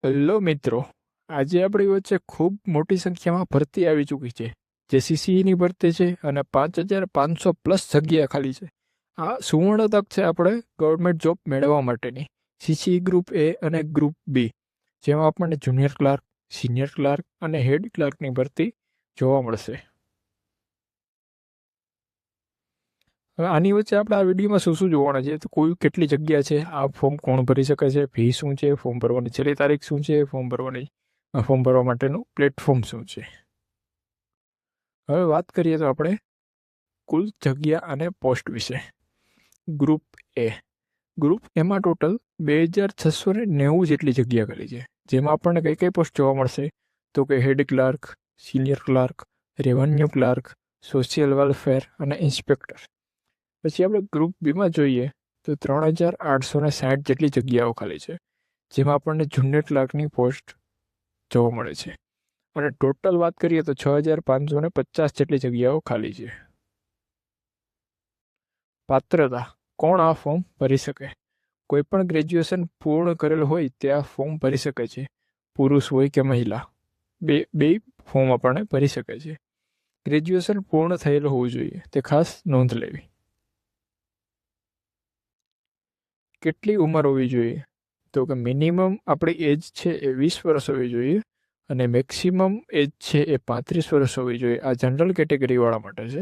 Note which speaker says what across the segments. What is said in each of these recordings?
Speaker 1: Hello મિત્રો, આજે આપણી વચ્ચે ખૂબ મોટી સંખ્યામાં ભરતી આવી ચૂકી છે. જે સીસીઈની ભરતી છે અને 5500+ જગ્યા ખાલી છે. આ સુવર્ણ તક છે આપણે ગવર્મેન્ટ જોબ મેળવવા માટેની. સીસીઈ ગ્રુપ એ અને ગ્રુપ બી, જેમાં આપણને જુનિયર ક્લાર્ક, સિનિયર ક્લાર્ક અને હેડ ક્લાર્કની ભરતી જોવા મળશે. હવે આની વચ્ચે આપણે આ વિડીયોમાં શું શું જોવાના છે, તો કોઈ કેટલી જગ્યા છે, આ ફોર્મ કોણ ભરી શકે છે, ફી શું છે, ફોર્મ ભરવાની છેલ્લી તારીખ શું છે, ફોર્મ ભરવા માટેનું પ્લેટફોર્મ શું છે. હવે વાત કરીએ તો આપણે કુલ જગ્યા અને પોસ્ટ વિશે. ગ્રુપ એ, ગ્રુપ એમાં ટોટલ 2690 જેટલી જગ્યા કરી છે, જેમાં આપણને કઈ કઈ પોસ્ટ જોવા મળશે તો કે head clerk, senior clerk, revenue clerk, social welfare અને ઇન્સ્પેક્ટર. પછી આપણે ગ્રુપ બીમાં જોઈએ તો 3860 જેટલી જગ્યાઓ ખાલી છે, જેમાં આપણને જુનિયર ક્લાર્કની પોસ્ટ જોવા મળે છે. અને ટોટલ વાત કરીએ તો 6550 જેટલી જગ્યાઓ ખાલી છે. પાત્રતા, કોણ આ ફોર્મ ભરી શકે? કોઈ પણ ગ્રેજ્યુએશન પૂર્ણ કરેલ હોય તે આ ફોર્મ ભરી શકે છે, પુરુષ હોય કે મહિલા. બે ફોર્મ આપણને ભરી શકે છે. ગ્રેજ્યુએશન પૂર્ણ થયેલું હોવું જોઈએ, તે ખાસ નોંધ લેવી. કેટલી ઉંમર હોવી જોઈએ તો કે મિનિમમ આપણી એજ છે એ 20 વર્ષ હોવી જોઈએ અને મેક્સિમમ એજ છે એ 35 વર્ષ હોવી જોઈએ. આ જનરલ કેટેગરીવાળા માટે છે.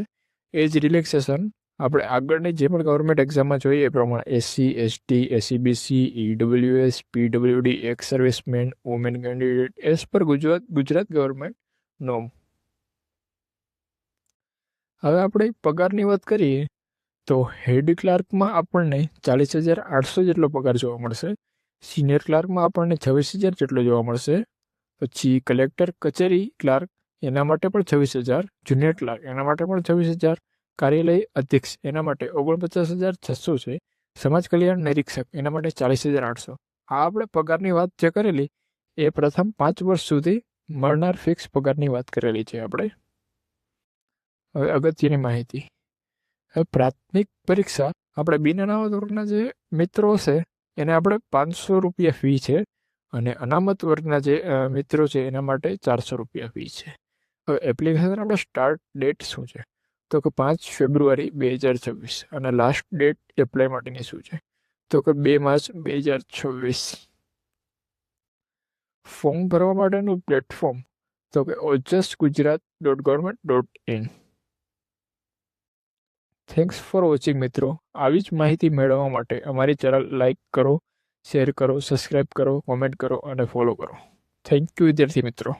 Speaker 1: એજ રિલેક્સેશન આપણે આગળની જે પણ ગવર્મેન્ટ એક્ઝામમાં જોઈએ એ પ્રમાણે SC, ST, SEBC, EWS, PWD, ex serviceman, women candidate as per Gujarat government નોમ. હવે આપણે પગારની વાત કરીએ તો હેડ ક્લાર્કમાં આપણને 40,800 જેટલો પગાર જોવા મળશે. સિનિયર ક્લાર્કમાં આપણને 26,000 જેટલો જોવા મળશે. પછી કલેક્ટર કચેરી ક્લાર્ક એના માટે પણ 26,000, જુનિયર ક્લાર્ક એના માટે પણ 26,000, કાર્યાલય અધ્યક્ષ એના માટે 49,600 છે, સમાજ કલ્યાણ નિરીક્ષક એના માટે 40,800. આ આપણે પગારની વાત જે કરેલી એ પ્રથમ 5 વર્ષ સુધી મળનાર ફિક્સ પગારની વાત કરેલી છે આપણે. હવે અગત્યની માહિતી. હવે પ્રાથમિક પરીક્ષા આપણે બિનઅનામત વર્ગના જે મિત્રો છે એને આપણે 500 રૂપિયા ફી છે અને અનામત વર્ગના જે મિત્રો છે એના માટે 400 રૂપિયા ફી છે. હવે એપ્લિકેશન આપણે સ્ટાર્ટ ડેટ શું છે તો કે 5 ફેબ્રુઆરી 2026 અને લાસ્ટ ડેટ એપ્લાય માટેની શું છે તો કે 2 માર્ચ 2026. ફોર્મ ભરવા માટેનું પ્લેટફોર્મ તો કે ojsgujarat.government.in. થેન્ક્સ ફોર વોચિંગ મિત્રો. આવી જ માહિતી મેળવવા માટે અમારી ચેનલ લાઇક કરો, શેર કરો, સબસ્ક્રાઈબ કરો, કોમેન્ટ કરો અને ફોલો કરો. થેન્ક યુ વિદ્યાર્થી મિત્રો.